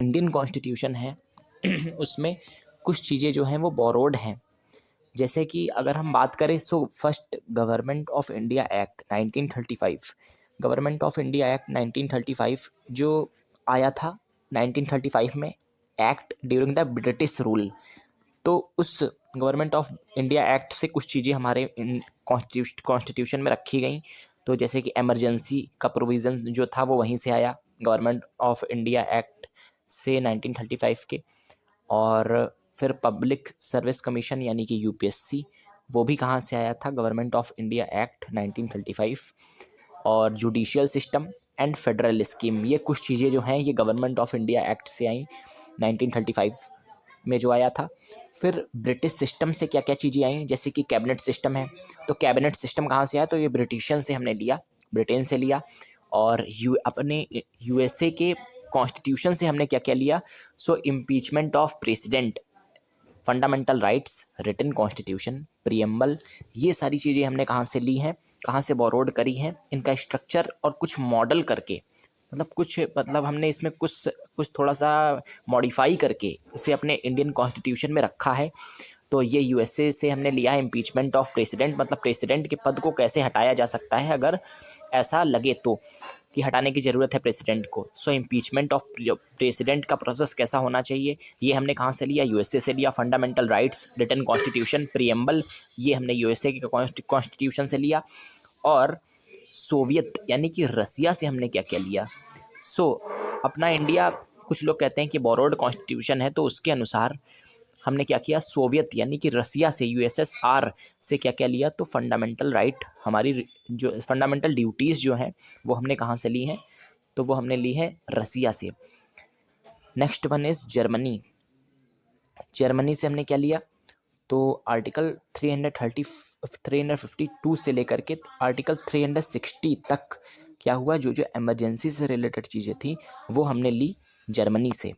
Indian constitution है उसमें कुछ चीज़ें जो हैं वो बोरोड हैं। जैसे कि अगर हम बात करें so first government of India act 1935, government of India act 1935 जो आया था 1935 में, act during the British rule. तो उस गवर्नमेंट ऑफ इंडिया एक्ट से कुछ चीज़ें हमारे कॉन्स्टिट्यूशन में रखी गई। तो जैसे कि इमरजेंसी का प्रोविज़न जो था वो वहीं से आया, गवर्नमेंट ऑफ इंडिया एक्ट से 1935 के। और फिर पब्लिक सर्विस कमीशन यानी कि यूपीएससी, वो भी कहाँ से आया था, गवर्नमेंट ऑफ इंडिया एक्ट 1935। और judicial system and federal scheme, ये कुछ चीज़ें जो हैं ये गवर्नमेंट ऑफ इंडिया एक्ट से आई 1935 में जो आया था। फिर ब्रिटिश सिस्टम से क्या क्या चीज़ें आई, जैसे कि कैबिनेट सिस्टम है। तो कैबिनेट सिस्टम कहाँ से आया, तो ये ब्रिटिशियन से हमने लिया, ब्रिटेन से लिया। और अपने यूएसए के कॉन्स्टिट्यूशन से हमने क्या क्या लिया, so impeachment of president, fundamental rights, written constitution, preamble, ये सारी चीज़ें हमने कहाँ से ली हैं, कहाँ से बोरोड करी हैं, इनका स्ट्रक्चर और कुछ मॉडल करके, मतलब हमने इसमें कुछ थोड़ा सा मॉडिफाई करके इसे अपने इंडियन कॉन्स्टिट्यूशन में रखा है। तो ये यूएसए से हमने लिया है इम्पीचमेंट ऑफ प्रेसिडेंट, मतलब प्रेसिडेंट के पद को कैसे हटाया जा सकता है अगर ऐसा लगे तो, कि हटाने की ज़रूरत है प्रेसिडेंट को। सो इम्पीचमेंट ऑफ प्रेसिडेंट का प्रोसेस कैसा होना चाहिए, ये हमने कहाँ से लिया, यूएसए से लिया। Fundamental rights, written constitution, preamble, ये हमने यूएसए के कॉन्स्टिट्यूशन से लिया। और सोवियत यानी कि रसिया से हमने क्या क्या लिया, सो अपना इंडिया, कुछ लोग कहते हैं कि बोरोड कॉन्स्टिट्यूशन है, तो उसके अनुसार हमने क्या किया, सोवियत यानी कि रसिया से, यूएसएसआर से क्या क्या लिया, तो फंडामेंटल राइट, हमारी जो फंडामेंटल ड्यूटीज़ जो हैं वो हमने कहाँ से ली हैं, तो वो हमने ली है रसिया से। Next one is Germany. Germany से हमने क्या लिया, तो आर्टिकल 352 से लेकर के आर्टिकल 360 तक क्या हुआ, जो जो इमरजेंसी से रिलेटेड चीज़ें थी वो हमने ली जर्मनी से।